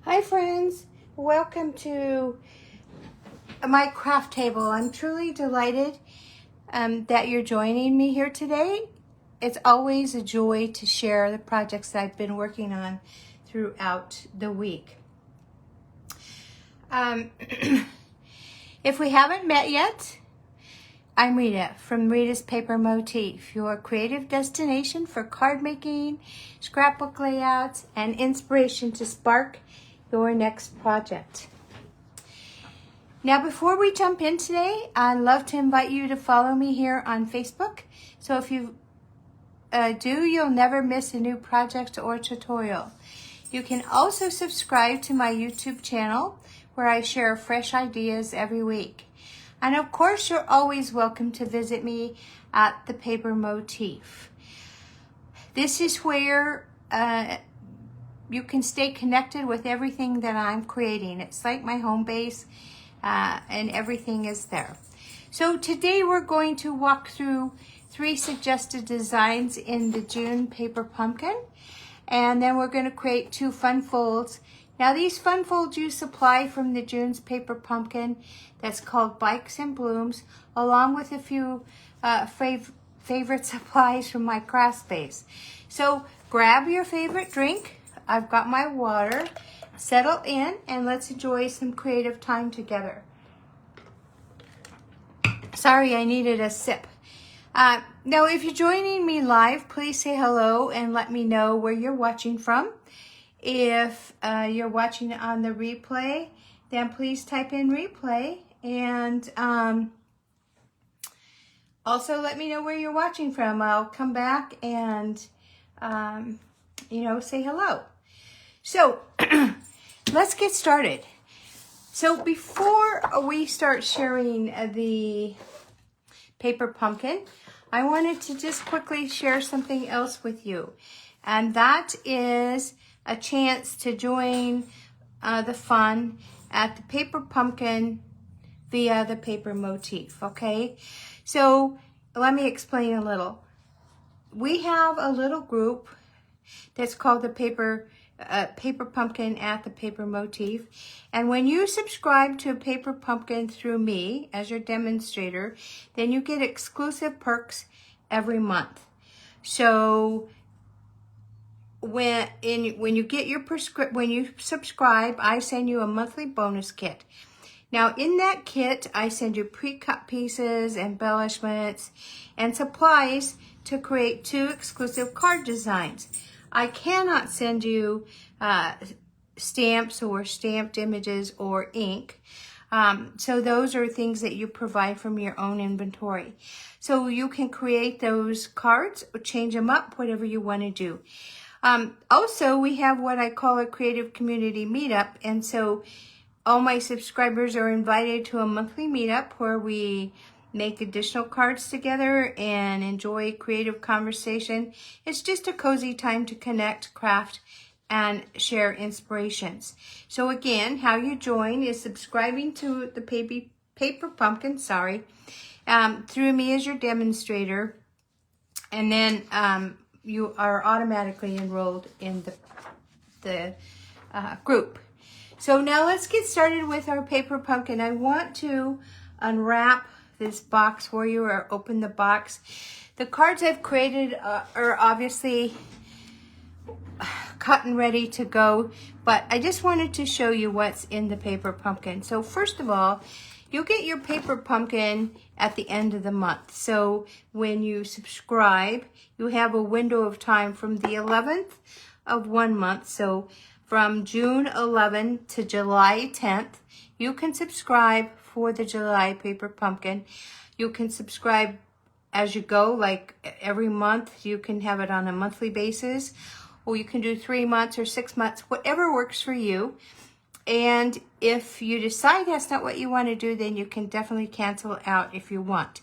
Hi friends, welcome to my craft table. I'm truly delighted that you're joining me here today. It's always a joy to share the projects that I've been working on throughout the week. If we haven't met yet, I'm Rita from Rita's Paper Motif, your creative destination for card making, scrapbook layouts, and inspiration to spark your next project. Now, before we jump in today, I'd love to invite you to follow me here on Facebook. So if you do, you'll never miss a new project or tutorial. You can also subscribe to my YouTube channel where I share fresh ideas every week. And of course, you're always welcome to visit me at the Paper Motif. This is where you can stay connected with everything that I'm creating. It's like my home base, and everything is there. So today we're going to walk through 3 suggested designs in the June paper pumpkin, and then we're going to create 2 fun folds. Now these fun folds use supply from the June's paper pumpkin that's called Bikes and Blooms, along with a few favorite supplies from my craft space. So grab your favorite drink. I've got my water. Settle in and let's enjoy some creative time together. Sorry, I needed a sip. Now, if you're joining me live, please say hello and let me know where you're watching from. If you're watching on the replay, then please type in replay, and also let me know where you're watching from. I'll come back and say hello. So let's get started. So before we start sharing the paper pumpkin, I wanted to just quickly share something else with you, and that is a chance to join the fun at the paper pumpkin via the Paper Motif. Okay, so let me explain a little. We have a little group that's called the Paper Pumpkin at the Paper Motif, and when you subscribe to a paper pumpkin through me as your demonstrator, then you get exclusive perks every month. So when you subscribe, I send you a monthly bonus kit. Now in that kit, I send you pre-cut pieces, embellishments, and supplies to create 2 exclusive card designs. I cannot send you stamps or stamped images or ink. So those are things that you provide from your own inventory. So you can create those cards or change them up, whatever you want to do. Also, we have what I call a creative community meetup. And so all my subscribers are invited to a monthly meetup where we make additional cards together and enjoy creative conversation. It's just a cozy time to connect, craft, and share inspirations. So again, how you join is subscribing to the paper pumpkin, through me as your demonstrator, and then you are automatically enrolled in the group. So now let's get started with our paper pumpkin. I want to unwrap this box for you, or open the box. The cards I've created are obviously cut and ready to go, but I just wanted to show you what's in the paper pumpkin. So first of all, you'll get your paper pumpkin at the end of the month. So when you subscribe, you have a window of time from the 11th of one month. So from June 11th to July 10th, you can subscribe for the July paper pumpkin. You can subscribe as you go, like every month. You can have it on a monthly basis, or you can do 3 months or 6 months, whatever works for you. And if you decide that's not what you want to do, then you can definitely cancel out if you want.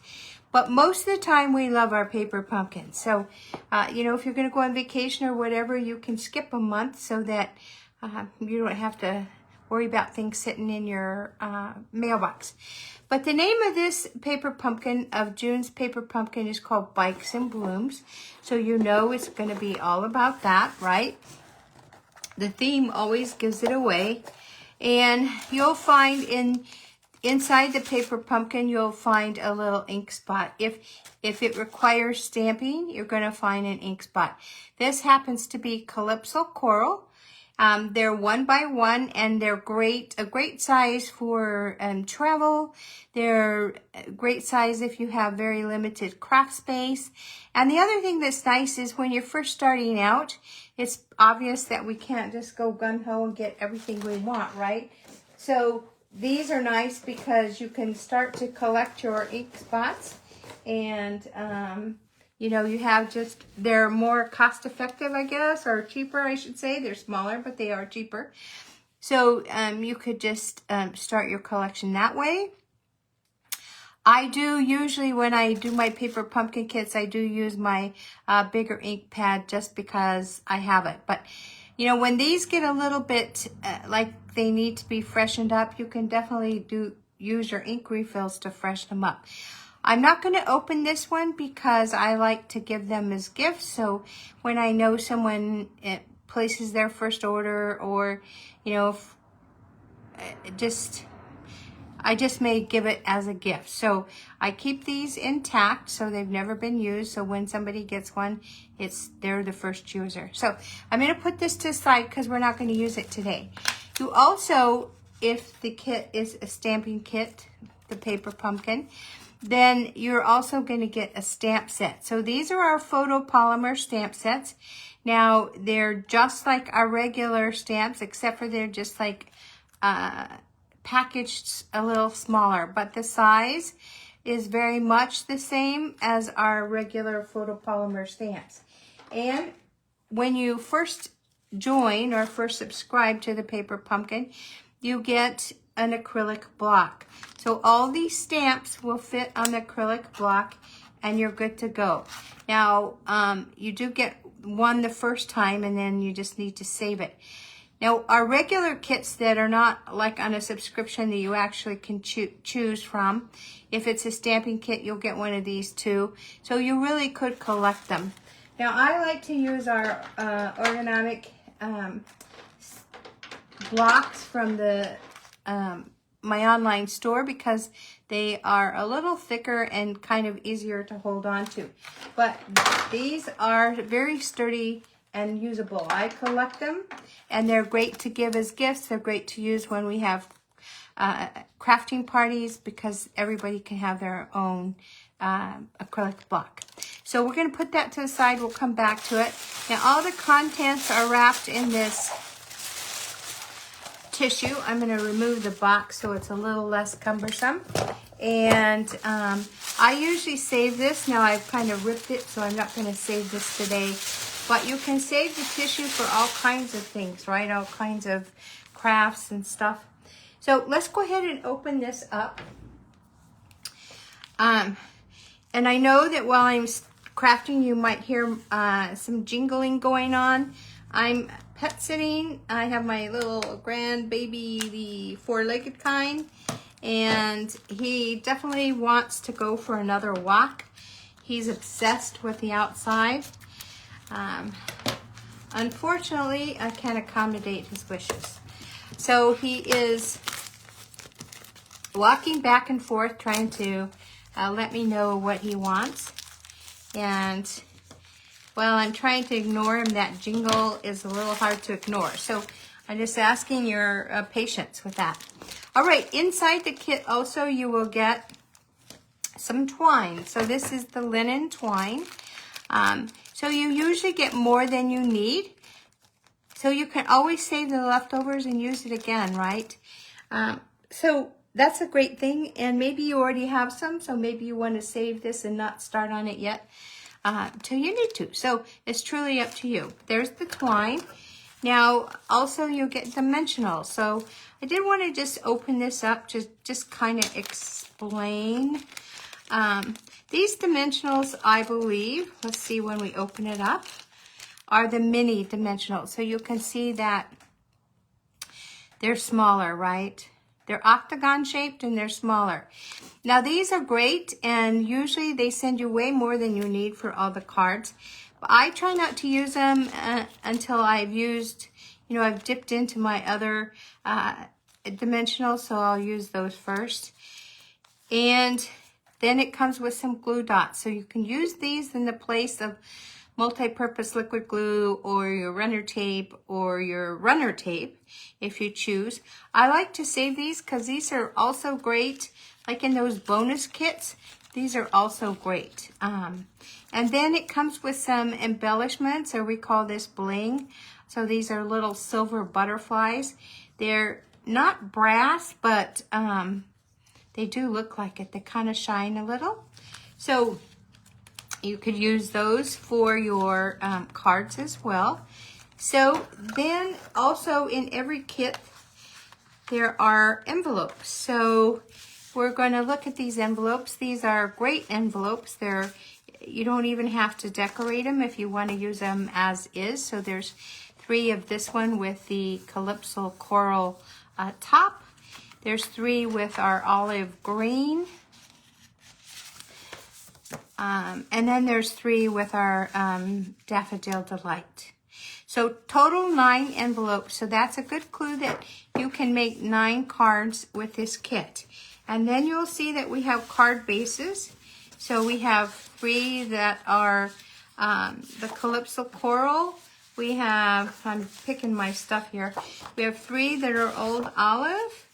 But most of the time, we love our paper pumpkins. So, if you're going to go on vacation or whatever, you can skip a month so that you don't have to worry about things sitting in your mailbox. But the name of this paper pumpkin, of June's paper pumpkin, is called Bikes and Blooms. So you know it's going to be all about that, right? The theme always gives it away. And you'll find inside the paper pumpkin, you'll find a little ink spot. If it requires stamping, you're going to find an ink spot. This happens to be Calypso Coral. They're 1 by 1, and they're a great size for travel. They're a great size if you have very limited craft space. And the other thing that's nice is when you're first starting out, it's obvious that we can't just go gung-ho and get everything we want, right? So these are nice because you can start to collect your ink spots, and you know, you have they're more cost effective, I guess, or cheaper, I should say. They're smaller, but they are cheaper. So you could just start your collection that way. I do usually, when I do my paper pumpkin kits, I do use my bigger ink pad just because I have it. But, you know, when these get a little bit like they need to be freshened up, you can definitely use your ink refills to freshen them up. I'm not going to open this one because I like to give them as gifts. So when I know someone places their first order, or, you know, I just may give it as a gift. So I keep these intact, so they've never been used. So when somebody gets one, they're the first user. So I'm going to put this to the side because we're not going to use it today. You also, if the kit is a stamping kit, the paper pumpkin, then you're also going to get a stamp set. So these are our photopolymer stamp sets. Now, they're just like our regular stamps, except for they're just like packaged a little smaller. But the size is very much the same as our regular photopolymer stamps. And when you first join or first subscribe to the paper pumpkin, you get an acrylic block. So all these stamps will fit on the acrylic block, and you're good to go. Now, you do get one the first time, and then you just need to save it. Now, our regular kits that are not like on a subscription that you actually can choose from, if it's a stamping kit, you'll get one of these too. So you really could collect them. Now, I like to use our ergonomic blocks from the my online store because they are a little thicker and kind of easier to hold on to. But these are very sturdy and usable. I collect them, and they're great to give as gifts. They're great to use when we have crafting parties because everybody can have their own acrylic block. So we're going to put that to the side. We'll come back to it. Now all the contents are wrapped in this tissue. I'm going to remove the box so it's a little less cumbersome. And I usually save this. Now I've kind of ripped it, so I'm not going to save this today. But you can save the tissue for all kinds of things, right? All kinds of crafts and stuff. So let's go ahead and open this up. And I know that while I'm crafting, you might hear some jingling going on. I'm pet sitting. I have my little grandbaby, the four-legged kind, and he definitely wants to go for another walk. He's obsessed with the outside. Unfortunately, I can't accommodate his wishes. So he is walking back and forth, trying to let me know what he wants. And while I'm trying to ignore him, that jingle is a little hard to ignore. So I'm just asking your patience with that. All right, inside the kit also you will get some twine. So this is the linen twine. So you usually get more than you need. So you can always save the leftovers and use it again, right? So that's a great thing. And maybe you already have some, so maybe you want to save this and not start on it yet till you need to. So it's truly up to you. There's the twine. Now, also you get dimensionals. So I did want to just open this up to just kind of explain. These dimensionals, I believe, let's see when we open it up, are the mini dimensionals. So you can see that they're smaller, right? They're octagon shaped and they're smaller. Now these are great, and usually they send you way more than you need for all the cards. But I try not to use them until I've used, you know, I've dipped into my other dimensional, so I'll use those first. And then it comes with some glue dots. So you can use these in the place of multi-purpose liquid glue or your runner tape or your runner tape if you choose. I like to save these because these are also great, like in those bonus kits. These are also great. And then it comes with some embellishments, or we call this bling. So these are little silver butterflies. They're not brass, but they do look like it. They kind of shine a little. So you could use those for your cards as well. So then also in every kit, there are envelopes. So we're going to look at these envelopes. These are great envelopes. You don't even have to decorate them if you want to use them as is. So there's 3 of this one with the Calypso Coral top. There's 3 with our olive green. And then there's 3 with our Daffodil Delight. So total 9 envelopes. So that's a good clue that you can make 9 cards with this kit. And then you'll see that we have card bases. So we have 3 that are the Calypso Coral. We have, I'm picking my stuff here. We have 3 that are Old Olive.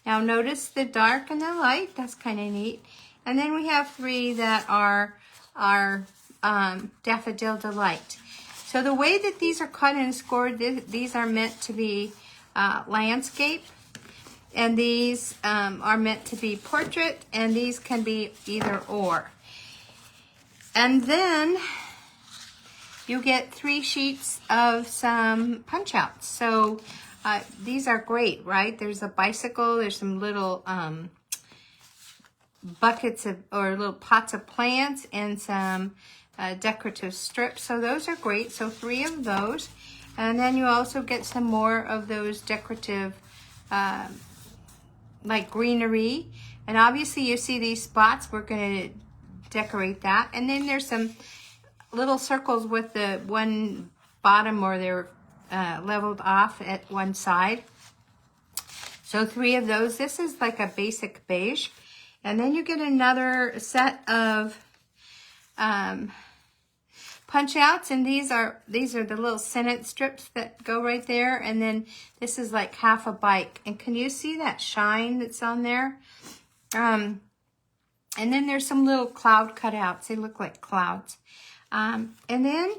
Now notice the dark and the light. That's kind of neat. And then we have 3 that are our Daffodil Delight. So the way that these are cut and scored, these are meant to be landscape. And these are meant to be portrait. And these can be either or. And then you get 3 sheets of some punch outs. So these are great, right? There's a bicycle, there's some little buckets of, or little pots of plants, and some decorative strips. So those are great. So 3 of those. And then you also get some more of those decorative like greenery. And obviously you see these spots, we're going to decorate that. And then there's some little circles with the one bottom, or they're leveled off at one side. So 3 of those. This is like a basic beige. And then you get another set of punch outs, and these are the little sentence strips that go right there. And then this is like half a bike. And can you see that shine that's on there? And then there's some little cloud cutouts. They look like clouds. And then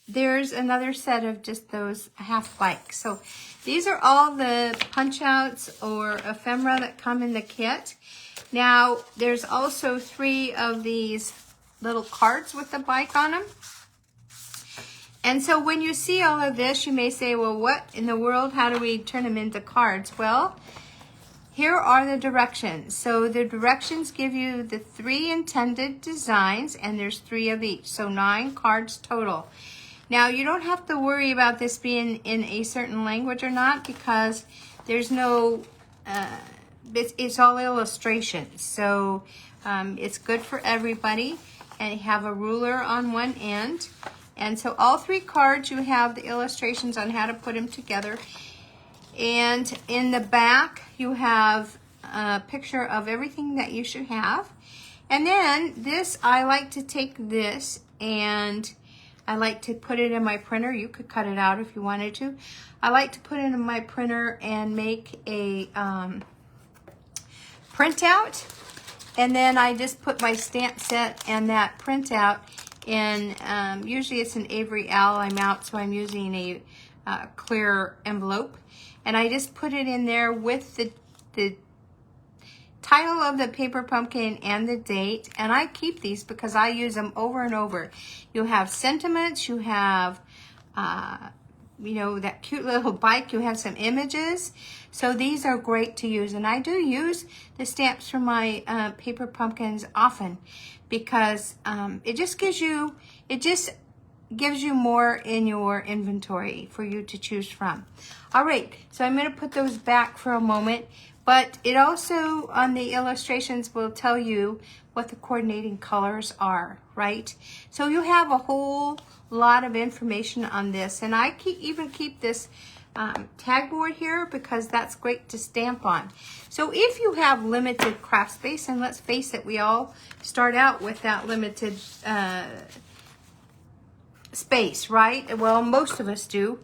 there's another set of just those half bikes. So these are all the punch outs or ephemera that come in the kit. Now there's also 3 of these little cards with the bike on them. And so when you see all of this, you may say, well, what in the world, how do we turn them into cards? Well, here are the directions. So the directions give you the 3 intended designs, and there's 3 of each. So 9 cards total. Now, you don't have to worry about this being in a certain language or not, because there's no, it's all illustrations. So it's good for everybody. And you have a ruler on one end. And so all 3 cards, you have the illustrations on how to put them together. And in the back, you have a picture of everything that you should have. And then this, I like to take this and I like to put it in my printer. You could cut it out if you wanted to. I like to put it in my printer and make a printout. And then I just put my stamp set and that printout in, usually it's an Avery L. I'm out, so I'm using a clear envelope. And I just put it in there with the title of the paper pumpkin and the date. And I keep these because I use them over and over. You have sentiments, you have, you know, that cute little bike, you have some images. So these are great to use. And I do use the stamps from my paper pumpkins often because it just gives you more in your inventory for you to choose from. All right, so I'm going to put those back for a moment. But it also, on the illustrations, will tell you what the coordinating colors are, right? So you have a whole lot of information on this. And I even keep this tag board here because that's great to stamp on. So if you have limited craft space, and let's face it, we all start out with that limited space, right? Well, most of us do.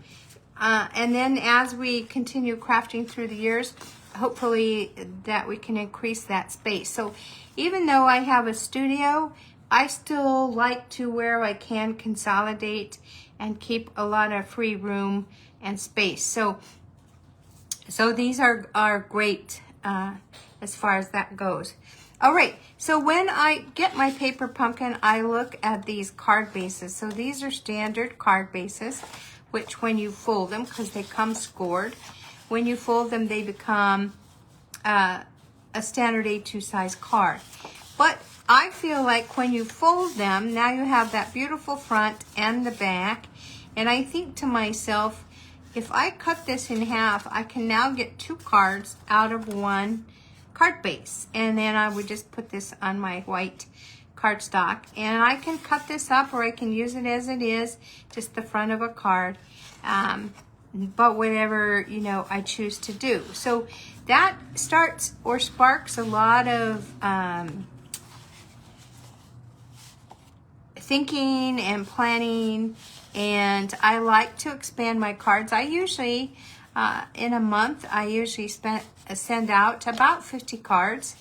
And then as we continue crafting through the years, hopefully that we can increase that space. So even though I have a studio, I still like to, where I can, consolidate and keep a lot of free room and space. So these are great as far as that goes. All right, so when I get my paper pumpkin, I look at these card bases. So these are standard card bases, which when you fold them, because they come scored, when you fold them, they become a standard A2 size card. But I feel like when you fold them, now you have that beautiful front and the back. And I think to myself, if I cut this in half, I can now get 2 cards out of 1 card base. And then I would just put this on my white cardstock. And I can cut this up, or I can use it as it is, just the front of a card. But whatever, you know, I choose to do. So that starts or sparks a lot of thinking and planning. And I like to expand my cards. I usually, in a month, I usually send out about 50 cards.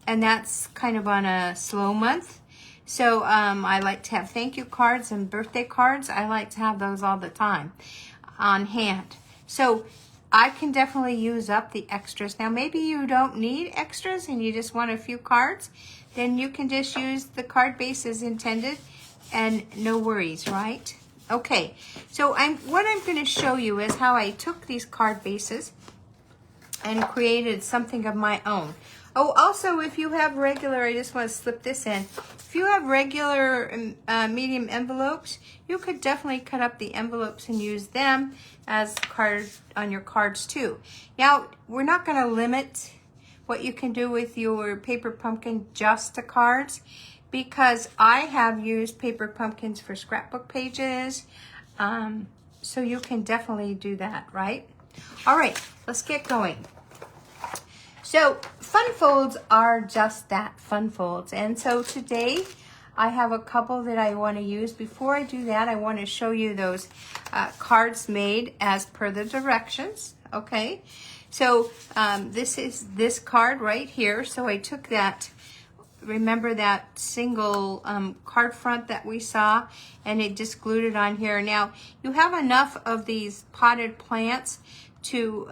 And that's kind of on a slow month. So I like to have thank you cards and birthday cards. I like to have those all the time on hand. So I can definitely use up the extras. Now maybe you don't need extras and you just want a few cards. Then you can just use the card base as intended and no worries, right? Okay, so what I'm going to show you is how I took these card bases and created something of my own. Oh, also, if you have regular, I just want to slip this in. If you have regular medium envelopes, you could definitely cut up the envelopes and use them as cards on your cards too. Now, we're not going to limit what you can do with your paper pumpkin just to cards, because I have used paper pumpkins for scrapbook pages. So you can definitely do that, right? All right, let's get going. So fun folds are just that, fun folds. And so today I have a couple that I want to use. Before I do that, I want to show you those cards made as per the directions, okay? So this is this card right here. So I took that, remember that single card front that we saw, and it just glued it on here. Now you have enough of these potted plants to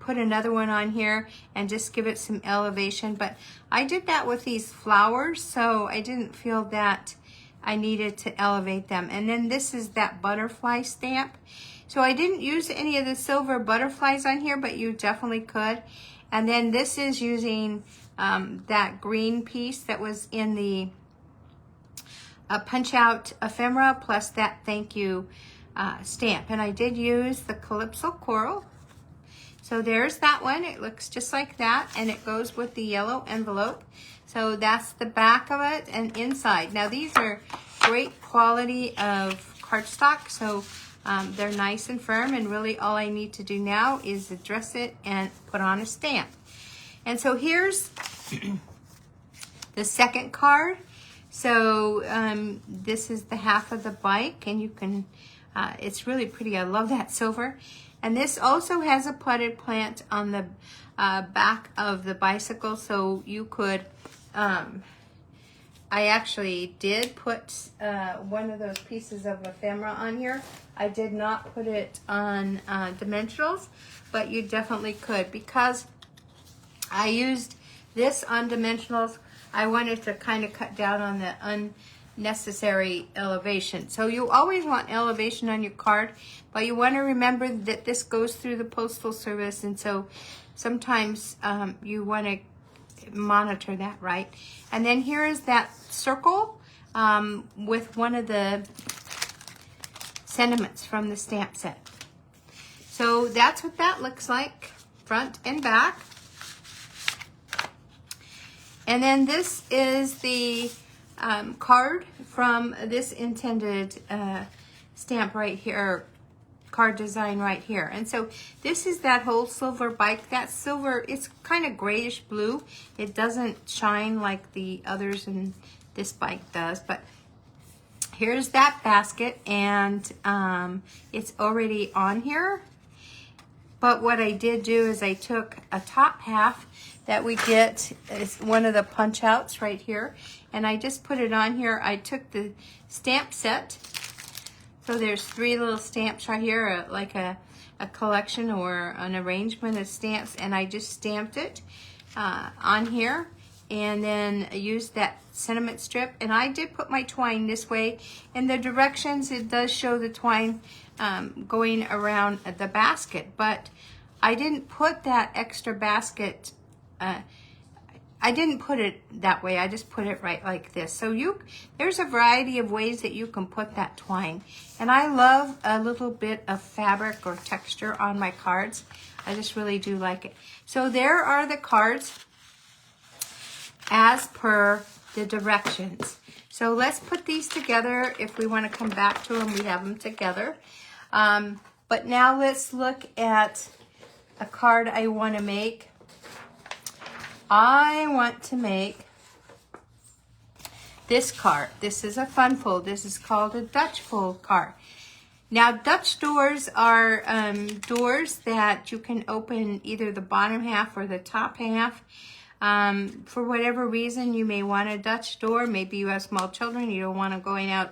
put another one on here and just give it some elevation. But I did that with these flowers, so I didn't feel that I needed to elevate them. And then this is that butterfly stamp. So I didn't use any of the silver butterflies on here, but you definitely could. And then this is using that green piece that was in the punch out ephemera, plus that thank you stamp. And I did use the Calypso Coral. So there's that one. It looks just like that, and it goes with the yellow envelope. So that's the back of it and inside. Now these are great quality of cardstock, so they're nice and firm, and really all I need to do now is address it and put on a stamp. And so here's the second card. So this is the half of the bike, and you can, it's really pretty. I love that silver. And this also has a potted plant on the back of the bicycle, so you could, I actually did put one of those pieces of ephemera on here. I did not put it on dimensionals, but you definitely could, because I used this on dimensionals. I wanted to kind of cut down on the unnecessary elevation. So you always want elevation on your card, but you want to remember that this goes through the postal service, and so sometimes you want to monitor that, right? And then here is that circle with one of the sentiments from the stamp set. So that's what that looks like, front and back. And then this is the card from this intended stamp right here, card design right here. And so this is that whole silver bike. That silver, it's kind of grayish blue. It doesn't shine like the others in this bike does, but here's that basket, and it's already on here. But what I did do is I took a top half that we get, is one of the punch outs right here, and I just put it on here. I took the stamp set. So there's 3 little stamps right here, like a collection or an arrangement of stamps, and I just stamped it on here, and then I used that sentiment strip, and I did put my twine this way. In the directions, it does show the twine going around the basket, but I didn't put that extra basket, I didn't put it that way. I just put it right like this. So there's a variety of ways that you can put that twine. And I love a little bit of fabric or texture on my cards. I just really do like it. So there are the cards as per the directions. So let's put these together. If we want to come back to them, we have them together. But now let's look at a card I want to make. I want to make this card. This is a fun fold. This is called a Dutch fold card. Now, Dutch doors are doors that you can open either the bottom half or the top half. For whatever reason, you may want a Dutch door. Maybe you have small children. You don't want them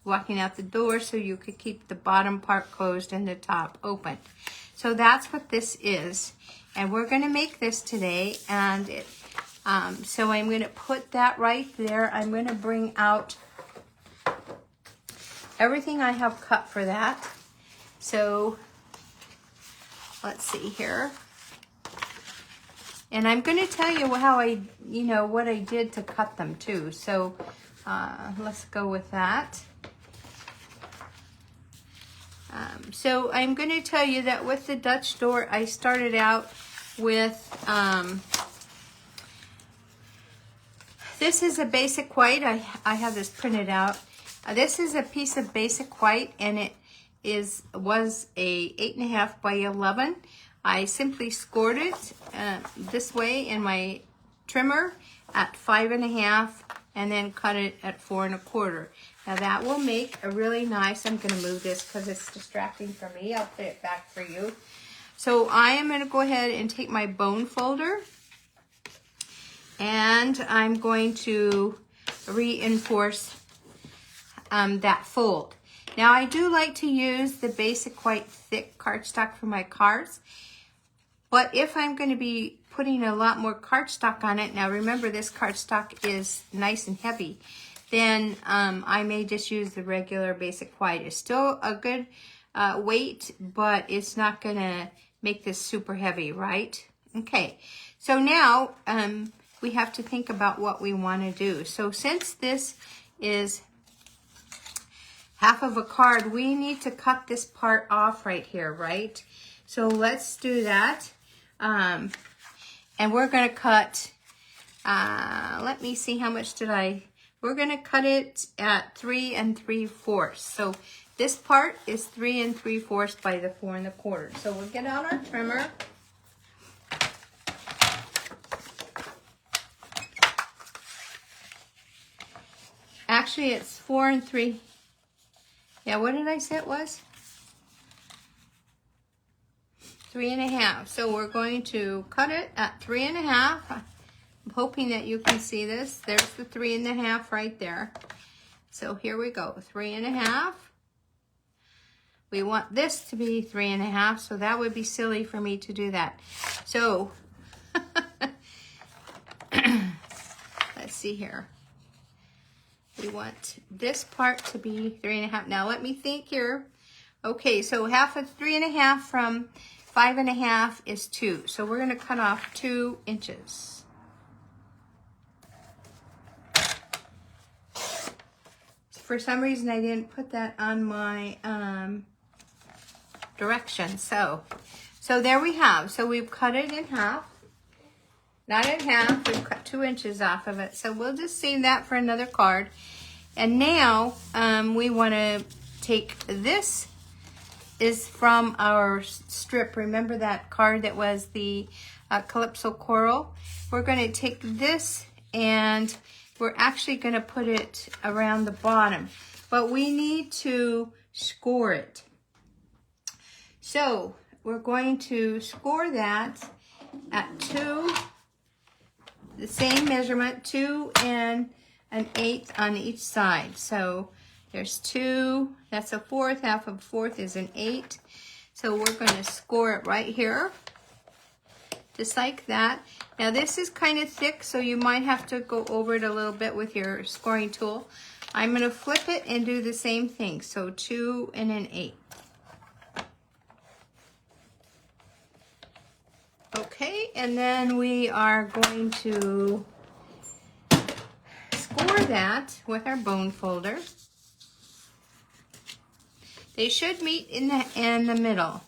walking out the door, so you could keep the bottom part closed and the top open. So that's what this is. And we're going to make this today, and so I'm going to put that right there. I'm going to bring out everything I have cut for that. So let's see here. And I'm going to tell you how what I did to cut them too. So let's go with that. So I'm going to tell you that with the Dutch door, I started out with, this is a basic white. I have this printed out. This is a piece of basic white, and it was a 8.5 by 11. I simply scored it this way in my trimmer at 5.5, and then cut it at 4 1/4. Now that will make a really nice, I'm going to move this because it's distracting for me. I'll put it back for you. So I am going to go ahead and take my bone folder, and I'm going to reinforce that fold. Now I do like to use the basic white thick cardstock for my cards, but if I'm going to be putting a lot more cardstock on it, now remember this cardstock is nice and heavy, then I may just use the regular basic white. It's still a good weight, but it's not going to make this super heavy, right? Okay, so now we have to think about what we want to do. So since this is half of a card, we need to cut this part off right here, right? So let's do that. And we're going to cut, let me see, how much did we're going to cut it at 3 3/4. So this part is 3 3/4 by the 4 1/4. So we'll get out our trimmer. Actually, it's 4 3. Yeah, what did I say it was? 3 1/2. So we're going to cut it at 3 1/2. I'm hoping that you can see this. There's the 3 1/2 right there. So here we go, 3 1/2. We want this to be 3 1/2, so that would be silly for me to do that. So let's see here. We want this part to be 3 1/2. Now let me think here. Okay, so half of 3 1/2 from 5 1/2 is 2. So we're going to cut off 2 inches. For some reason, I didn't put that on my directions. So there we have. So we've cut it in half. not in half. We've cut 2 inches off of it. So we'll just save that for another card. And now we want to take this is from our strip. Remember that card that was the Calypso Coral? We're going to take this and we're actually going to put it around the bottom. But we need to score it. So we're going to score that at 2, the same measurement, 2 1/8 on each side. So there's 2, that's a 1/4, half of a 1/4 is an 8. So we're going to score it right here, just like that. Now this is kind of thick, so you might have to go over it a little bit with your scoring tool. I'm going to flip it and do the same thing. So 2 1/8. Okay, and then we are going to score that with our bone folder. They should meet in the middle.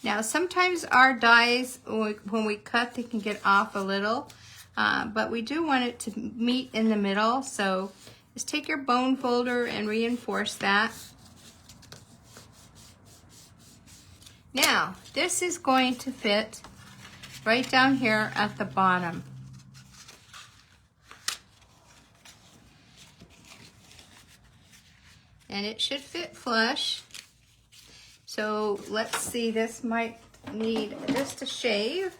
Now sometimes our dies, when we cut, they can get off a little, but we do want it to meet in the middle. So just take your bone folder and reinforce that. Now this is going to fit right down here at the bottom. And it should fit flush. So let's see, this might need just a shave.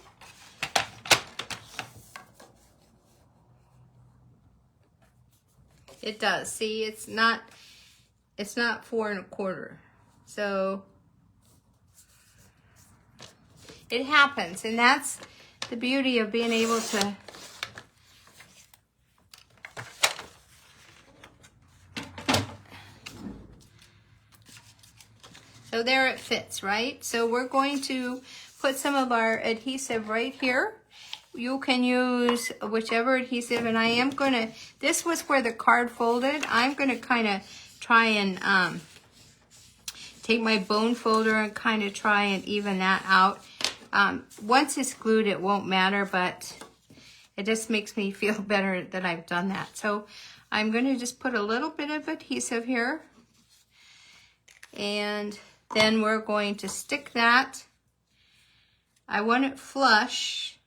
It does. See, it's not 4 1/4. So it happens, and that's the beauty of being able to so there it fits, right? So we're going to put some of our adhesive right here. You can use whichever adhesive, and I am gonna, this was where the card folded. I'm gonna kind of try and take my bone folder and kind of try and even that out. Once it's glued, it won't matter, but it just makes me feel better that I've done that. So I'm going to just put a little bit of adhesive here, and then we're going to stick that. I want it flush.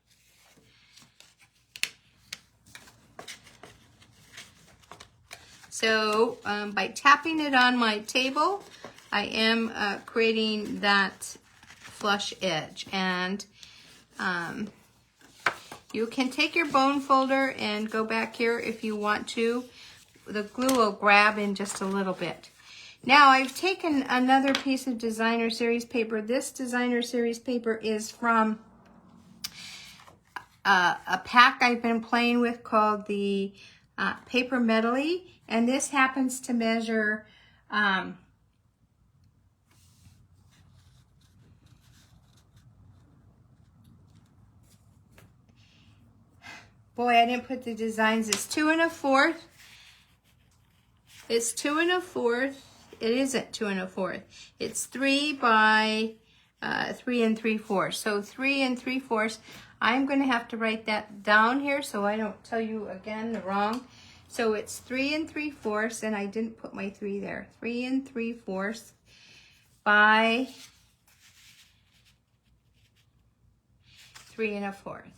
So by tapping it on my table, I am creating that flush edge. And you can take your bone folder and go back here if you want to. The glue will grab in just a little bit. Now I've taken another piece of designer series paper. This designer series paper is from a pack I've been playing with called the Paper Medley, and this happens to measure boy, I didn't put the designs. It's 2 1/4. It's 2 1/4. It isn't 2 1/4. It's 3 by 3 3/4. So 3 3/4. I'm going to have to write that down here so I don't tell you again the wrong. So it's 3 3/4, and I didn't put my 3 there. 3 3/4 by 3 1/4.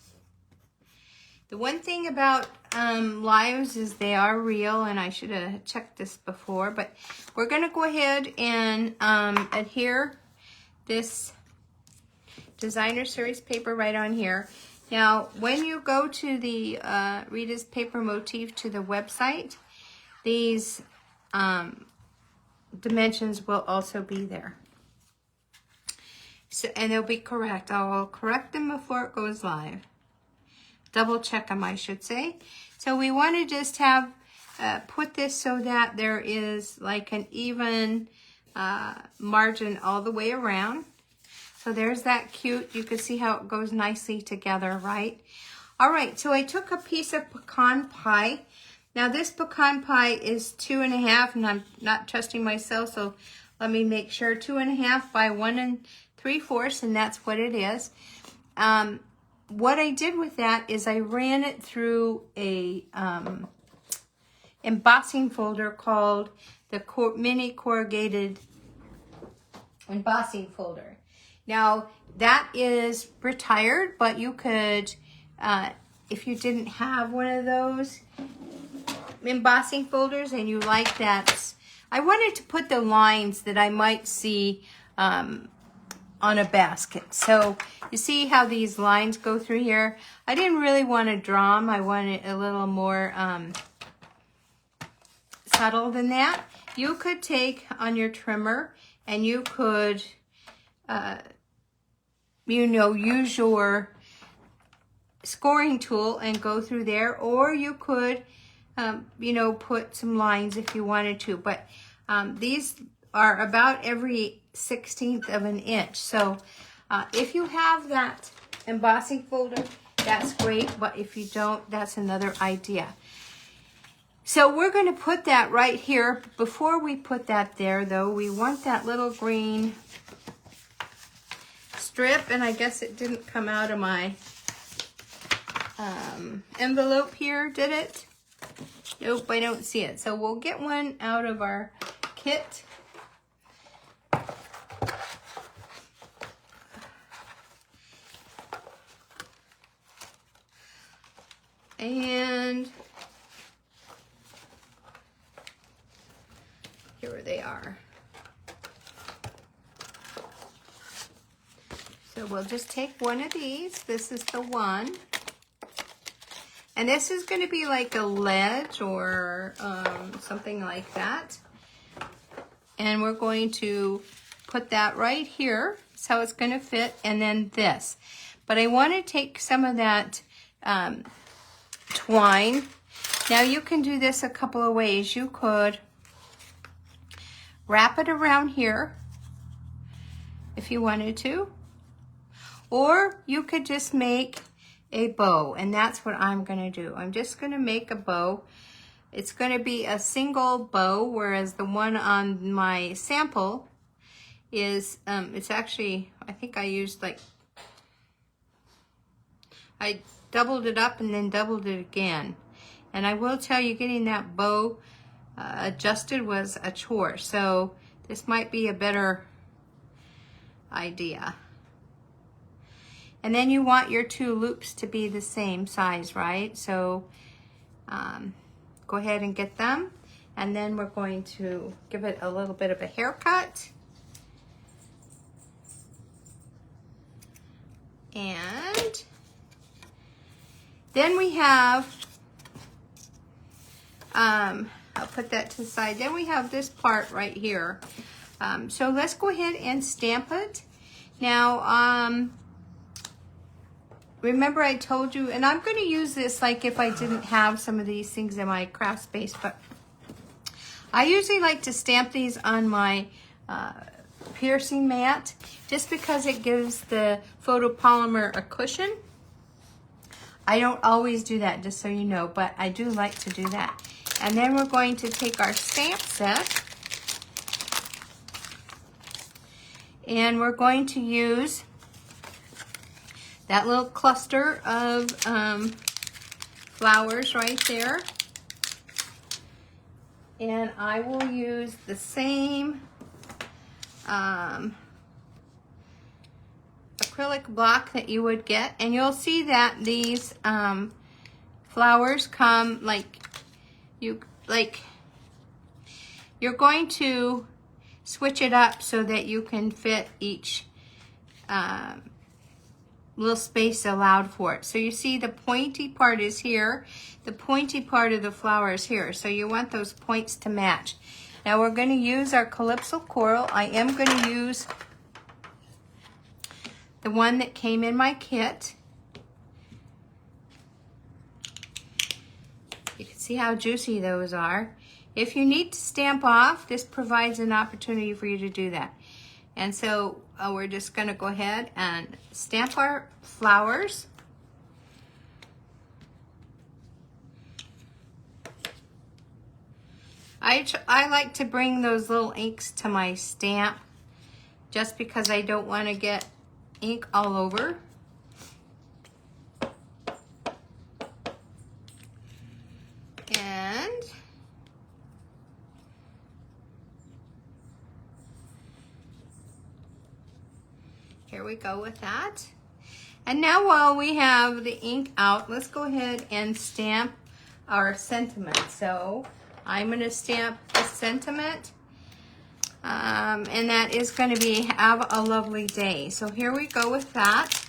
The one thing about lives is they are real, and I should have checked this before, but we're going to go ahead and adhere this designer series paper right on here. Now, when you go to the Rita's Paper Motif to the website, these dimensions will also be there. So, and they'll be correct. I'll correct them before it goes live. Double check them, I should say. So we want to just have, put this so that there is like an even margin all the way around. So there's that cute, you can see how it goes nicely together, right? All right, so I took a piece of pecan pie. Now this pecan pie is 2 1/2, and I'm not trusting myself, so let me make sure. 2 1/2 by 1 3/4, and that's what it is. what I did with that is I ran it through a embossing folder called the mini corrugated embossing folder. Now that is retired, but you could, if you didn't have one of those embossing folders and you like that, I wanted to put the lines that I might see on a basket. So you see how these lines go through here? I didn't really want to draw them. I wanted a little more subtle than that. You could take on your trimmer and you could, you know, use your scoring tool and go through there, or you could, you know, put some lines if you wanted to. But these are about every 1/16 of an inch. So if you have that embossing folder, that's great. But if you don't, that's another idea. So we're going to put that right here. Before we put that there, though, we want that little green strip, and I guess it didn't come out of my envelope here, did it? Nope, I don't see it. So we'll get one out of our kit. And here they are. So we'll just take one of these. This is the one. And this is going to be like a ledge or something like that. And we're going to put that right here. That's how it's going to fit. And then this. But I want to take some of that twine. Now you can do this a couple of ways. You could wrap it around here if you wanted to. Or you could just make a bow, and that's what I'm going to do. I'm just going to make a bow. It's going to be a single bow, whereas the one on my sample is, it's actually, I think I used like, I doubled it up and then doubled it again. And I will tell you, getting that bow adjusted was a chore, so this might be a better idea. And then you want your two loops to be the same size, right? So go ahead and get them. And then we're going to give it a little bit of a haircut. And then we have, I'll put that to the side. Then we have this part right here. So let's go ahead and stamp it. Now, remember I told you, and I'm going to use this like if I didn't have some of these things in my craft space, but I usually like to stamp these on my piercing mat just because it gives the photopolymer a cushion. I don't always do that, just so you know, but I do like to do that. And then we're going to take our stamp set and we're going to use that little cluster of flowers right there. And I will use the same acrylic block that you would get. And you'll see that these flowers come you're going to switch it up so that you can fit each little space allowed for it. So you see the pointy part is here, the pointy part of the flower is here. So you want those points to match. Now we're going to use our Calypso Coral. I am going to use the one that came in my kit. You can see how juicy those are. If you need to stamp off, this provides an opportunity for you to do that. And so we're just going to go ahead and stamp our flowers. I like to bring those little inks to my stamp just because I don't want to get ink all over. there we go with that. And now while we have the ink out, let's go ahead and stamp our sentiment. So I'm going to stamp the sentiment. And that is going to be have a lovely day. So here we go with that.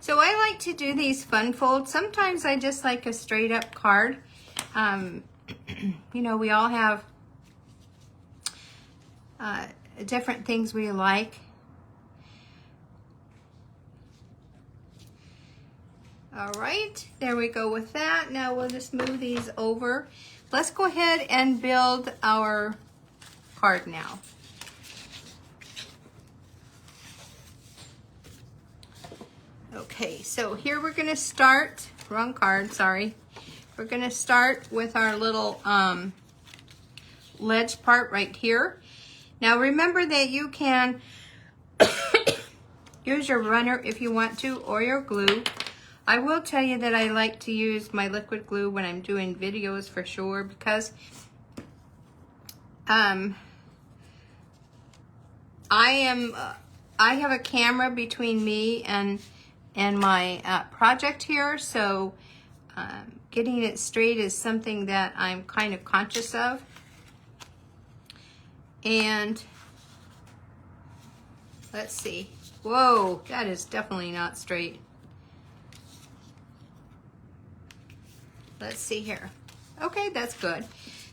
So I like to do these fun folds. Sometimes I just like a straight up card. You know, we all have different things we like. All right, there we go with that. Now we'll just move these over. Let's go ahead and build our card now. Okay, so here we're gonna start, wrong card, sorry. We're gonna start with our little ledge part right here. Now remember that you can use your runner if you want to, or your glue. I will tell you that I like to use my liquid glue when I'm doing videos for sure, because I have a camera between me and my project here, so getting it straight is something that I'm kind of conscious of. And let's see. Whoa, that is definitely not straight. Let's see here. Okay, that's good.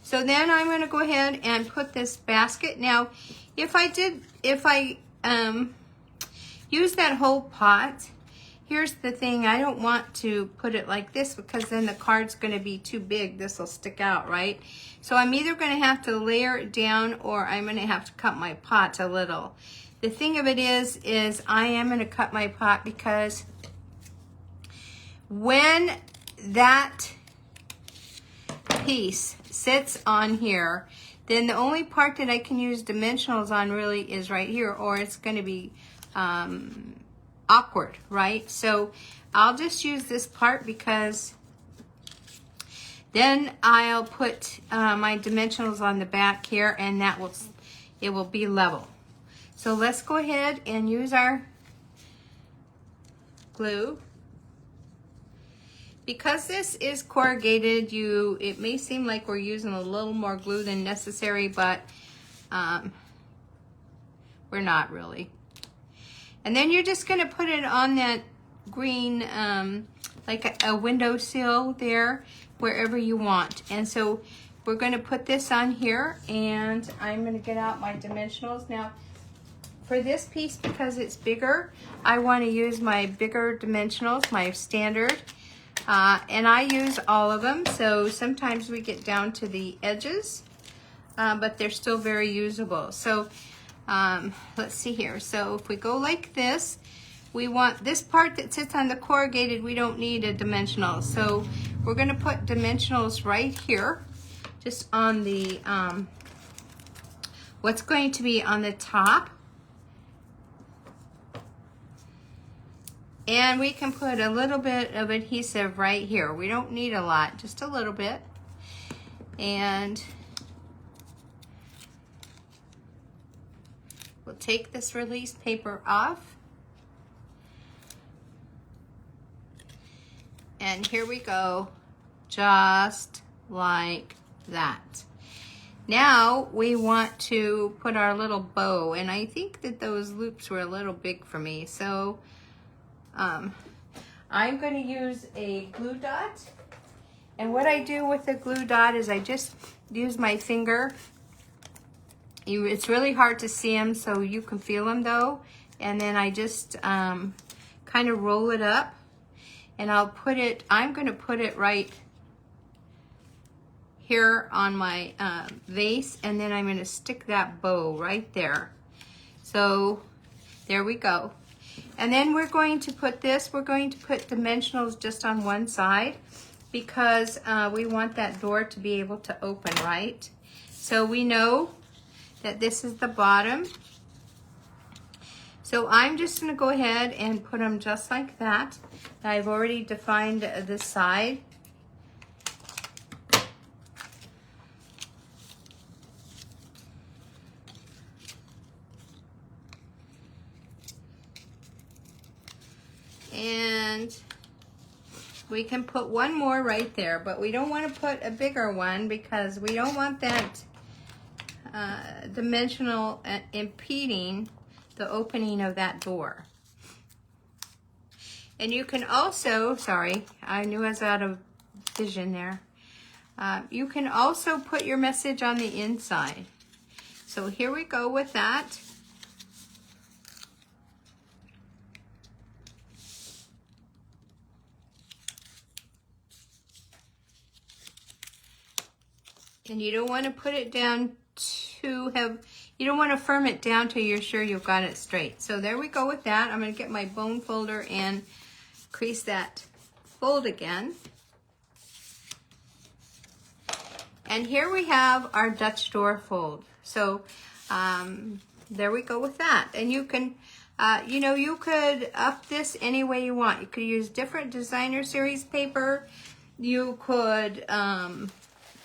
So then I'm going to go ahead and put this basket. Now, if I use that whole pot, here's the thing, I don't want to put it like this because then the card's going to be too big. This will stick out, right? So I'm either going to have to layer it down, or I'm going to have to cut my pot a little. The thing of it is I am going to cut my pot because when that piece sits on here, then the only part that I can use dimensionals on really is right here, or it's going to be awkward, right? So I'll just use this part because then I'll put my dimensionals on the back here, and it will be level. So let's go ahead and use our glue. Because this is corrugated, it may seem like we're using a little more glue than necessary, but we're not really. And then you're just going to put it on that green, like a windowsill there, wherever you want. And so we're going to put this on here, and I'm going to get out my dimensionals. Now, for this piece, because it's bigger, I want to use my bigger dimensionals, my standard. And I use all of them, so sometimes we get down to the edges, but they're still very usable. So let's see here. So if we go like this, we want this part that sits on the corrugated, we don't need a dimensional. So we're going to put dimensionals right here, just on the, what's going to be on the top. And we can put a little bit of adhesive right here. We don't need a lot, just a little bit. And we'll take this release paper off. And here we go, just like that. Now we want to put our little bow, and I think that those loops were a little big for me, so I'm going to use a glue dot, and what I do with the glue dot is I just use my finger. It's really hard to see them, so you can feel them though, and then I just kind of roll it up, and I'm going to put it right here on my vase, and then I'm going to stick that bow right there. So there we go. And then we're going to put dimensionals just on one side, because we want that door to be able to open, right? So we know that this is the bottom. So I'm just going to go ahead and put them just like that. I've already defined the side. And we can put one more right there, but we don't want to put a bigger one because we don't want that dimensional impeding the opening of that door. And you can also, sorry, I knew I was out of vision there. You can also put your message on the inside. So here we go with that. And you don't want to put it down you don't want to firm it down till you're sure you've got it straight. So there we go with that. I'm going to get my bone folder and crease that fold again. And here we have our Dutch door fold. So there we go with that. And you can, you could up this any way you want. You could use different designer series paper. You could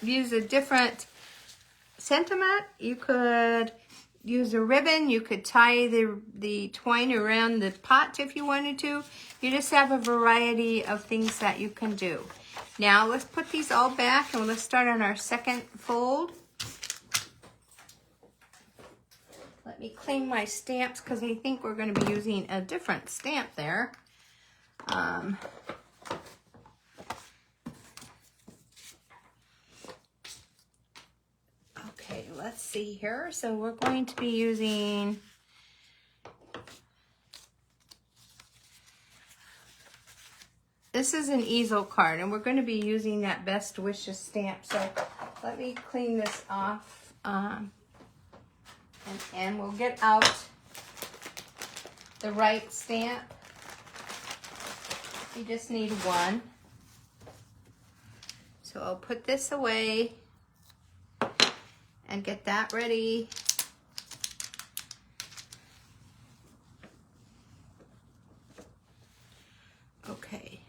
use a different sentiment. You could use a ribbon. You could tie the twine around the pot if you wanted to. You just have a variety of things that you can do. Now let's put these all back and let's start on our second fold. Let me clean my stamps because I think we're going to be using a different stamp there. Okay, let's see here. So we're going to be using this is an easel card, and we're going to be using that Best Wishes stamp. So let me clean this off, and we'll get out the right stamp. You just need one. So I'll put this away and get that ready. Okay.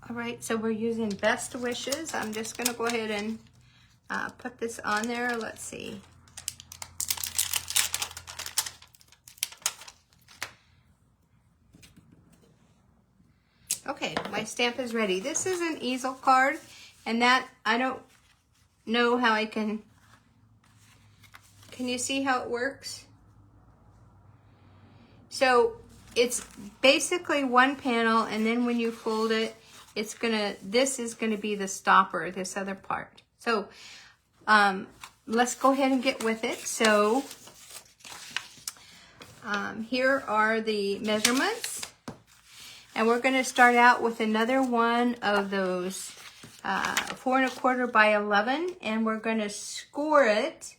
All right, so we're using Best Wishes. I'm just going to go ahead and put this on there. Let's see. Okay, my stamp is ready. This is an easel card, and that I don't know how I can you see how it works? So it's basically one panel, and then when you fold it, this is gonna be the stopper, this other part. So let's go ahead and get with it. So here are the measurements, and we're gonna start out with another one of those 4 1/4 by 11, and we're gonna score it.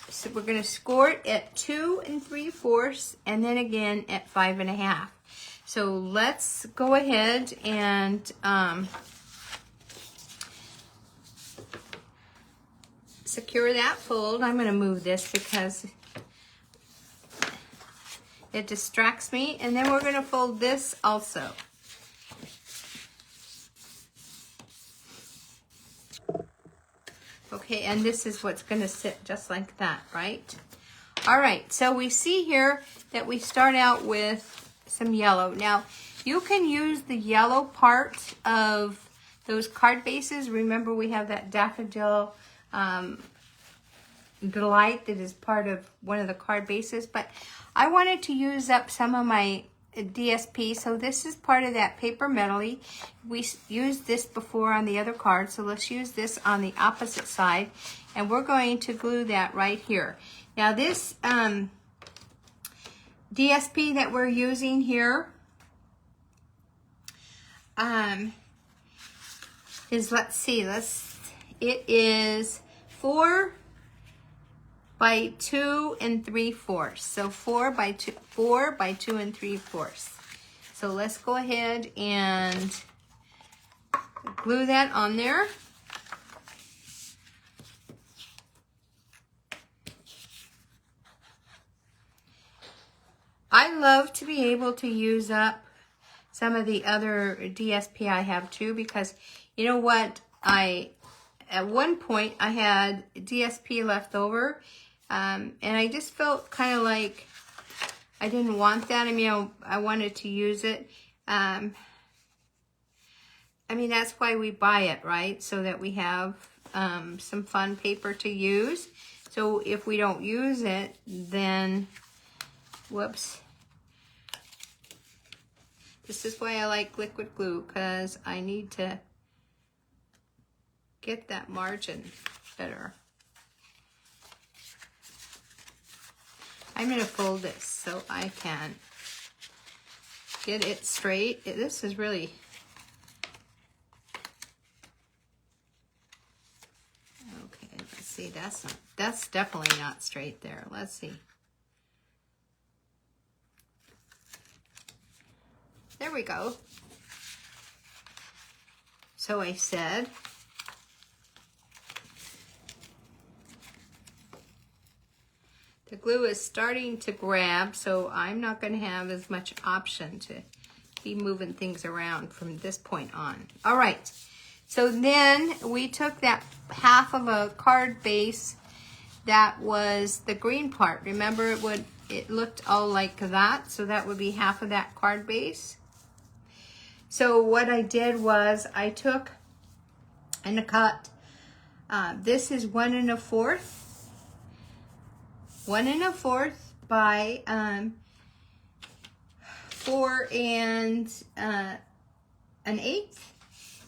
So we're gonna score it at 2 3/4, and then again at 5 1/2. So let's go ahead and secure that fold. I'm gonna move this because it distracts me, and then we're gonna fold this also. Okay, and this is what's going to sit just like that, right? All right, so we see here that we start out with some yellow. Now, you can use the yellow part of those card bases. Remember, we have that daffodil delight that is part of one of the card bases, but I wanted to use up some of my DSP, so this is part of that Paper Medley. We used this before on the other card, so let's use this on the opposite side, and we're going to glue that right here. Now this DSP that we're using here is, let's see, it is 4 by 2 3/4. So 4 by 2 3/4. So let's go ahead and glue that on there. I love to be able to use up some of the other DSP I have too, because you know what, at one point I had DSP left over, and I just felt kind of like I didn't want that. I mean, I wanted to use it. I mean, that's why we buy it, right? So that we have some fun paper to use. So if we don't use it, then, whoops. This is why I like liquid glue, because I need to get that margin better. I'm going to fold this so I can get it straight. This is really... Okay, let's see. That's definitely not straight there. Let's see. There we go. So I said, the glue is starting to grab, so I'm not going to have as much option to be moving things around from this point on. All right, so then we took that half of a card base that was the green part. Remember, it looked all like that, so that would be half of that card base. So what I did was I took and cut, this is 1 1/4. 1 1/4 by 4 1/8,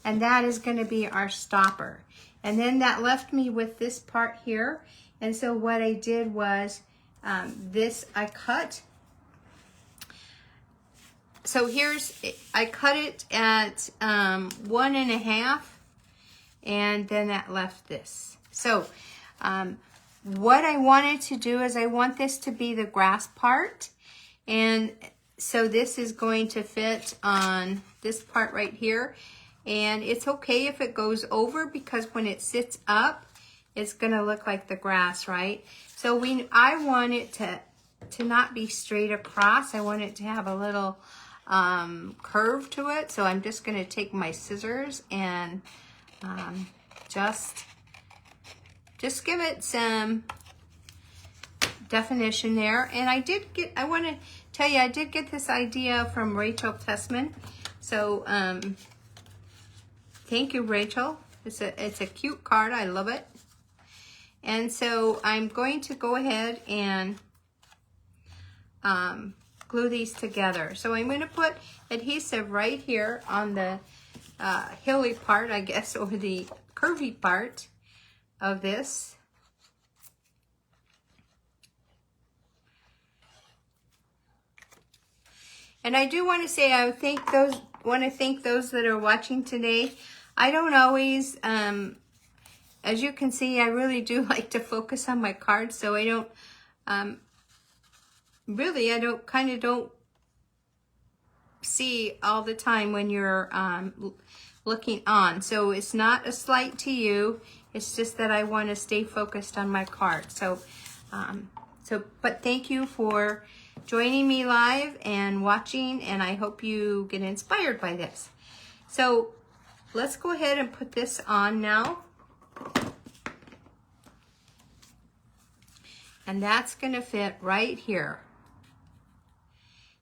and that is going to be our stopper. And then that left me with this part here. And so what I did was this I cut. So I cut it at 1 1/2, and then that left this. So what I wanted to do is I want this to be the grass part, and so this is going to fit on this part right here, and it's okay if it goes over, because when it sits up, it's going to look like the grass, right? So I want it to not be straight across. I want it to have a little curve to it. So I'm just going to take my scissors and just give it some definition there. And I want to tell you, I did get this idea from Rachel Tessman. So thank you, Rachel. It's a cute card. I love it. And so I'm going to go ahead and glue these together. So I'm going to put adhesive right here on the hilly part, I guess, or the curvy part of this. And I do want to say, I want to thank those that are watching today. I don't always, as you can see, I really do like to focus on my cards, so I don't, really, I don't see all the time when you're looking on. So it's not a slight to you. It's just that I want to stay focused on my card. So, but thank you for joining me live and watching, and I hope you get inspired by this. So let's go ahead and put this on now. And that's going to fit right here.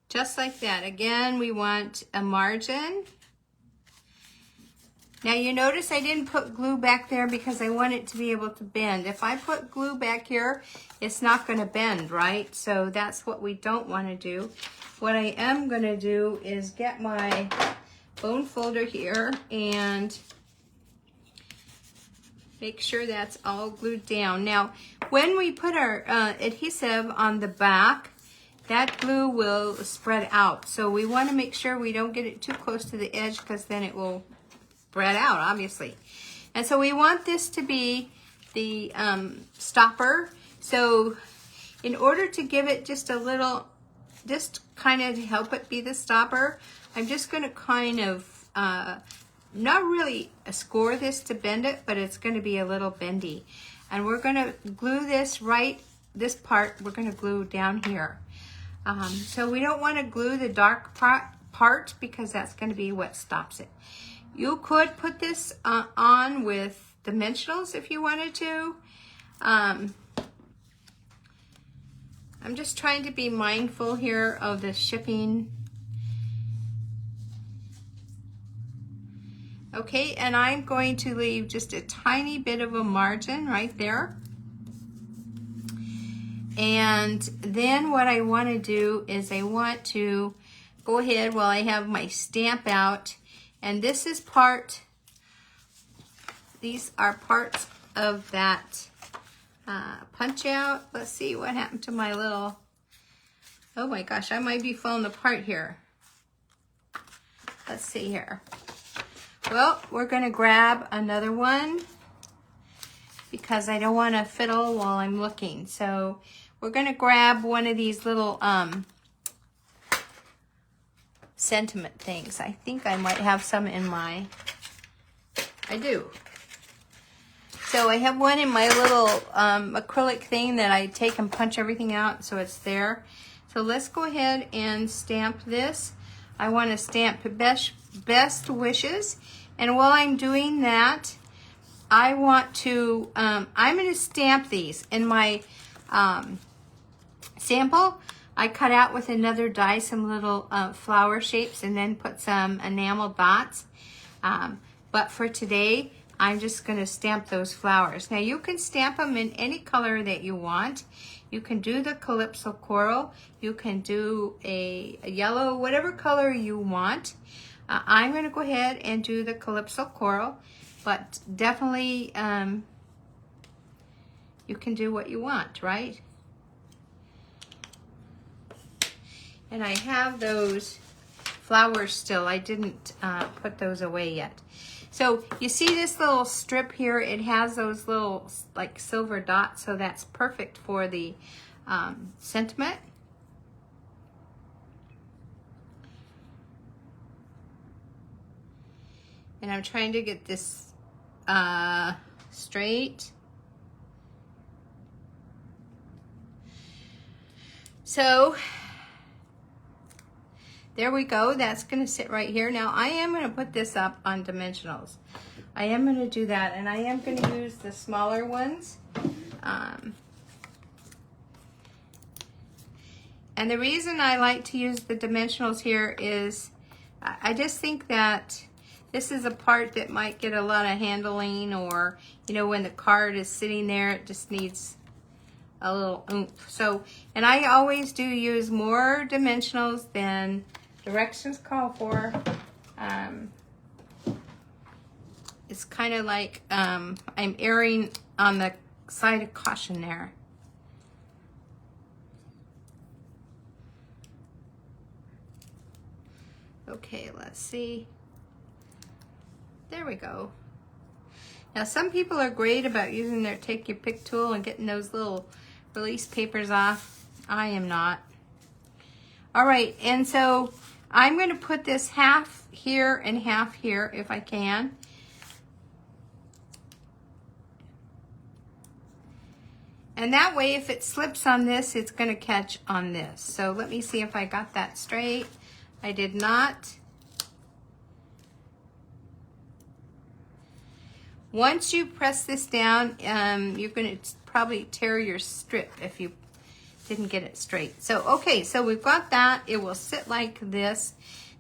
Just like that. Again, we want a margin. Now you notice I didn't put glue back there because I want it to be able to bend. If I put glue back here, it's not going to bend, right? So that's what we don't want to do. What I am going to do is get my bone folder here and make sure that's all glued down. Now, when we put our adhesive on the back, that glue will spread out. So we want to make sure we don't get it too close to the edge, because then it will spread out, obviously. And so we want this to be the stopper. So in order to give it just a little, just kind of to help it be the stopper, I'm just going to kind of, not really score this to bend it, but it's going to be a little bendy. And we're going to glue this this part, we're going to glue down here. So we don't want to glue the dark part because that's going to be what stops it. You could put this on with dimensionals if you wanted to. I'm just trying to be mindful here of the shipping. Okay, and I'm going to leave just a tiny bit of a margin right there. And then what I want to do is I want to go ahead while I have my stamp out, and this is part, these are parts of that punch out. Let's see what happened to my little, oh my gosh, I might be falling apart here. Let's see here. Well, we're going to grab another one because I don't want to fiddle while I'm looking. So we're going to grab one of these little sentiment things. I think I might have some in my, I do. So I have one in my little acrylic thing that I take and punch everything out so it's there. So let's go ahead and stamp this. I want to stamp best wishes. And while I'm doing that, I want to, I'm going to stamp these. In my sample, I cut out with another die some little flower shapes and then put some enamel dots. But for today, I'm just going to stamp those flowers. Now you can stamp them in any color that you want. You can do the Calypso Coral. You can do a yellow, whatever color you want. I'm going to go ahead and do the Calypso Coral, but definitely you can do what you want, right? And I have those flowers still. I didn't put those away yet. So you see this little strip here, it has those little like silver dots, so that's perfect for the sentiment. And I'm trying to get this straight. So there we go. That's going to sit right here. Now I am going to put this up on dimensionals. I am going to do that, and I am going to use the smaller ones. And the reason I like to use the dimensionals here is I just think that this is a part that might get a lot of handling, or, you know, when the card is sitting there, it just needs a little oomph. So, and I always do use more dimensionals than directions call for. It's kind of like I'm erring on the side of caution there. Okay, let's see. There we go. Now some people are great about using their take your pick tool and getting those little release papers off. I am not. All right, and so I'm going to put this half here and half here if I can. And that way, if it slips on this, it's going to catch on this. So let me see if I got that straight. I did not. Once you press this down, you're going to probably tear your strip if you didn't get it straight. So, okay, so we've got that. It will sit like this.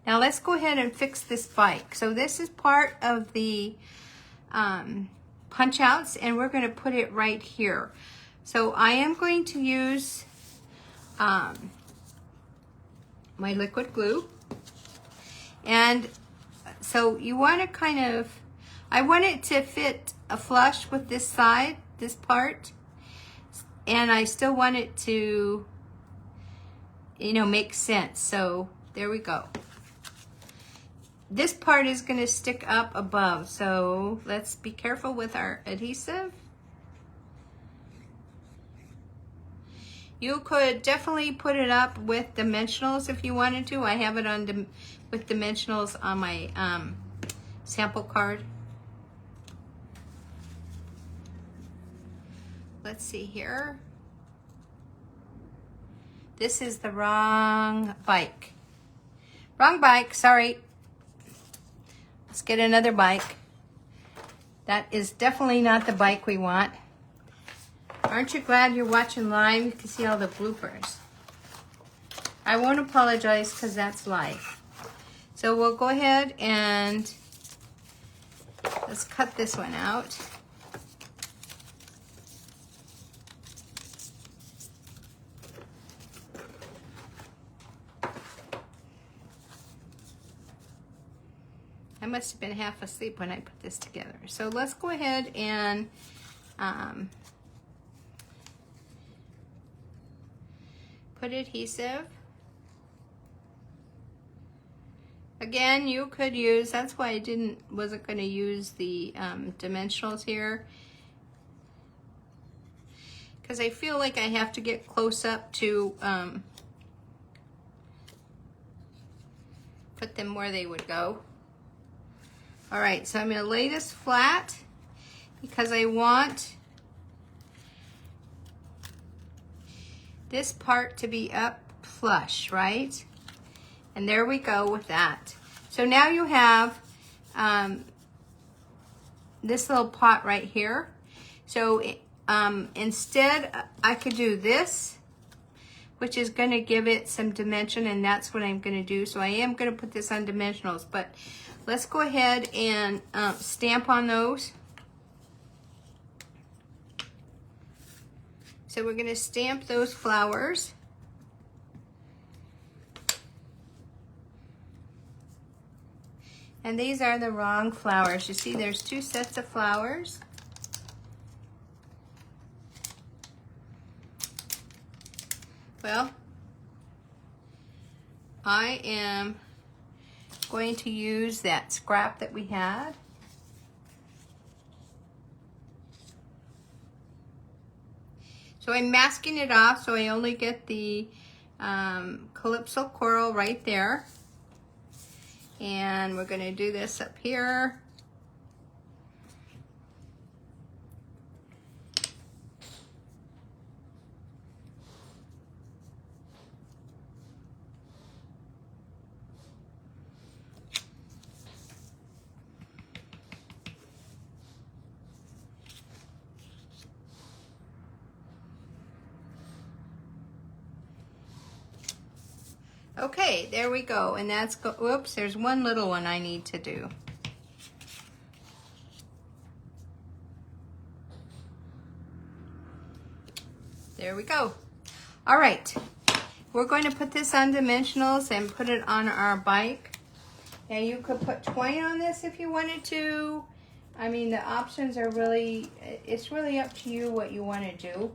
Now let's go ahead and fix this bike. So this is part of the punch outs, and we're going to put it right here. So I am going to use my liquid glue. And so you want to kind of, I want it to fit a flush with this side, this part, and I still want it to, you know, make sense. So there we go. This part is going to stick up above, so let's be careful with our adhesive. You could definitely put it up with dimensionals if you wanted to. I have it on with dimensionals on my sample card. Let's see here. This is the wrong bike. Wrong bike, sorry. Let's get another bike. That is definitely not the bike we want. Aren't you glad you're watching live? You can see all the bloopers. I won't apologize because that's life. So we'll go ahead and let's cut this one out. I must have been half asleep when I put this together. So let's go ahead and put adhesive. Again, you could use, that's why I wasn't going to use the dimensionals here, because I feel like I have to get close up to put them where they would go. All right, so I'm going to lay this flat because I want this part to be up flush, right? And there we go with that. So now you have this little pot right here. So instead, I could do this, which is going to give it some dimension, and that's what I'm going to do. So I am going to put this on dimensionals, but let's go ahead and stamp on those. So we're going to stamp those flowers. And these are the wrong flowers. You see there's two sets of flowers. Well, I am going to use that scrap that we had. So I'm masking it off so I only get the Calypso Coral right there. And we're going to do this up here. Okay, there we go. And that's, whoops, there's one little one I need to do. There we go. All right, we're going to put this on dimensionals and put it on our bike. And you could put twine on this if you wanted to. I mean, the options are really, it's really up to you what you want to do.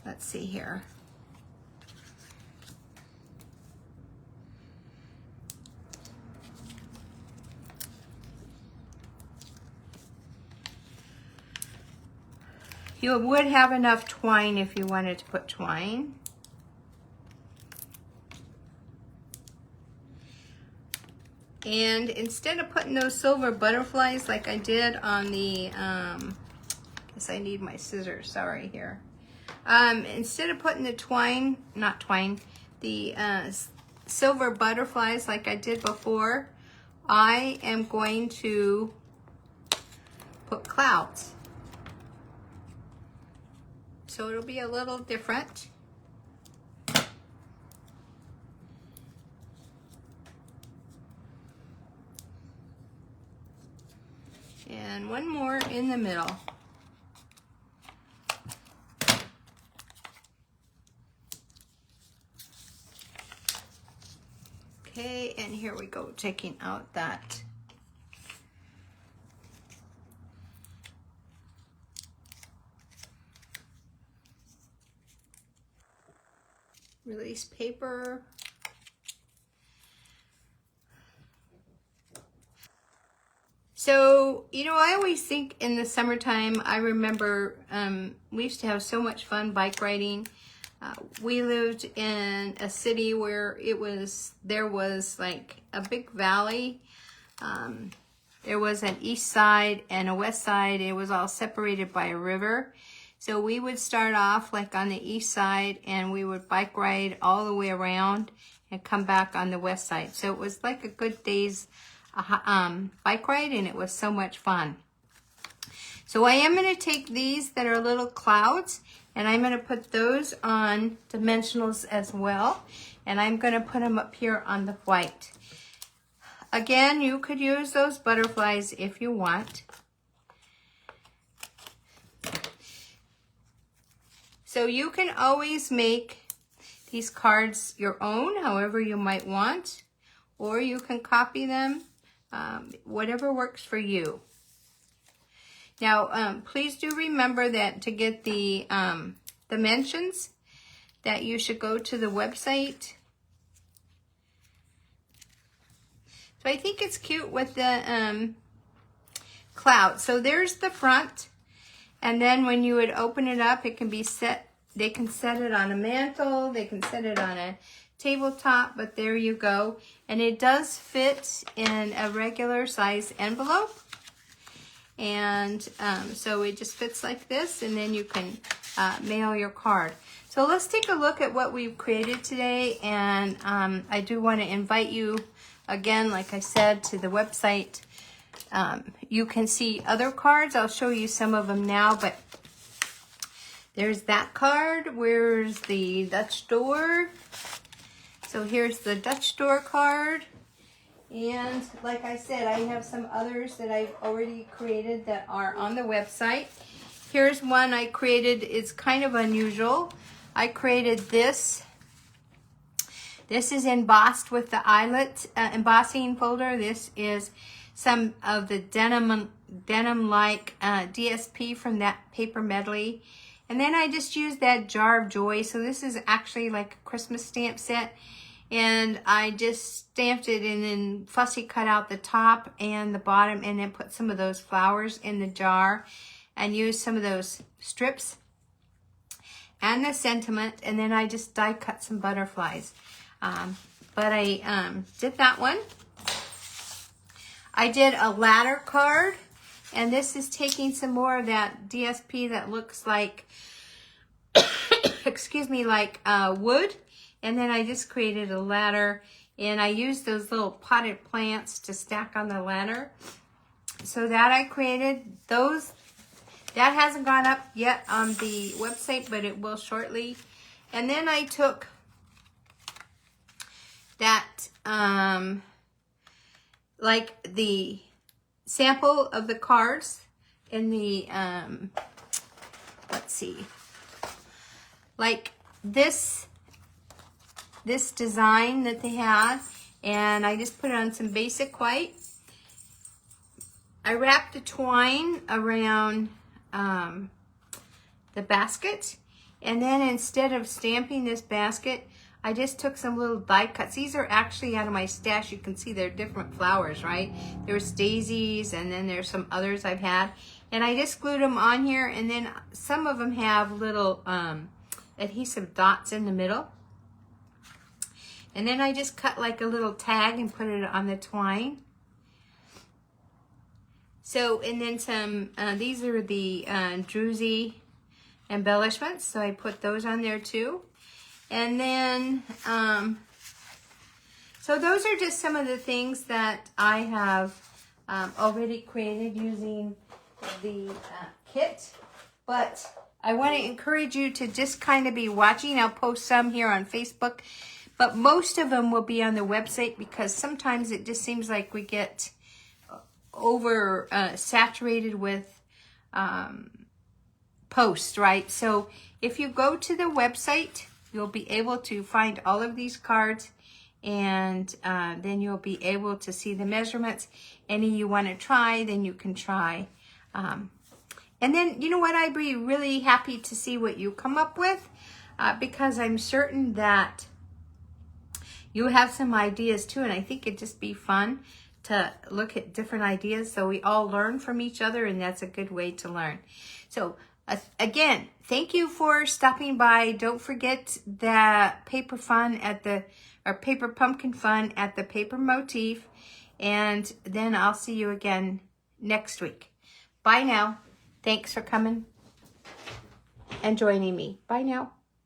Let's see here. You would have enough twine if you wanted to put twine. And instead of putting those silver butterflies like I did on the, guess I need my scissors, sorry here. Instead of putting the twine, not twine, the silver butterflies like I did before, I am going to put clouds. So it'll be a little different. And one more in the middle. Okay, and here we go, taking out that release paper. So, you know, I always think in the summertime, I remember we used to have so much fun bike riding. We lived in a city where there was like a big valley. There was an east side and a west side. It was all separated by a river. So we would start off like on the east side and we would bike ride all the way around and come back on the west side. So it was like a good day's bike ride, and it was so much fun. So I am going to take these that are little clouds, and I'm going to put those on dimensionals as well. And I'm going to put them up here on the white. Again, you could use those butterflies if you want. So you can always make these cards your own, however you might want, or you can copy them, whatever works for you. Now, please do remember that to get the dimensions, that you should go to the website. So I think it's cute with the cloud. So there's the front, and then when you would open it up, it can be set. They can set it on a mantle, they can set it on a tabletop, but there you go. And it does fit in a regular size envelope. And so it just fits like this, and then you can mail your card. So let's take a look at what we've created today. And I do want to invite you again, like I said, to the website. You can see other cards. I'll show you some of them now, but there's that card. Where's the Dutch door? So here's the Dutch door card. And like I said, I have some others that I've already created that are on the website. Here's one I created. It's kind of unusual. I created this. This is embossed with the eyelet embossing folder. This is some of the denim-like DSP from that Paper Medley. And then I just used that Jar of Joy. So this is actually like a Christmas stamp set. And I just stamped it and then fussy cut out the top and the bottom, and then put some of those flowers in the jar and used some of those strips and the sentiment. And then I just die cut some butterflies. But I did that one. I did a ladder card, and this is taking some more of that DSP that looks like, excuse me, like wood. And then I just created a ladder, and I used those little potted plants to stack on the ladder. So that I created those. That hasn't gone up yet on the website, but it will shortly. And then I took that, like the sample of the cards in the, let's see, like this design that they had, and I just put it on some basic white. I wrapped the twine around the basket, and then instead of stamping this basket, I just took some little die cuts. These are actually out of my stash. You can see they're different flowers, right? There's daisies, and then there's some others I've had. And I just glued them on here, and then some of them have little adhesive dots in the middle. And then I just cut like a little tag and put it on the twine. So, and then some, these are the druzy embellishments. So I put those on there too. And then, so those are just some of the things that I have already created using the kit. But I want to encourage you to just kind of be watching. I'll post some here on Facebook. But most of them will be on the website, because sometimes it just seems like we get over saturated with posts, right? So if you go to the website, you'll be able to find all of these cards, and then you'll be able to see the measurements. Any you want to try, then you can try. And then, you know what, I'd be really happy to see what you come up with, because I'm certain that you have some ideas too, and I think it'd just be fun to look at different ideas so we all learn from each other, and that's a good way to learn. So again, thank you for stopping by. Don't forget that paper fun at the, or paper pumpkin fun at the Paper Motif, and then I'll see you again next week. Bye now. Thanks for coming and joining me. Bye now.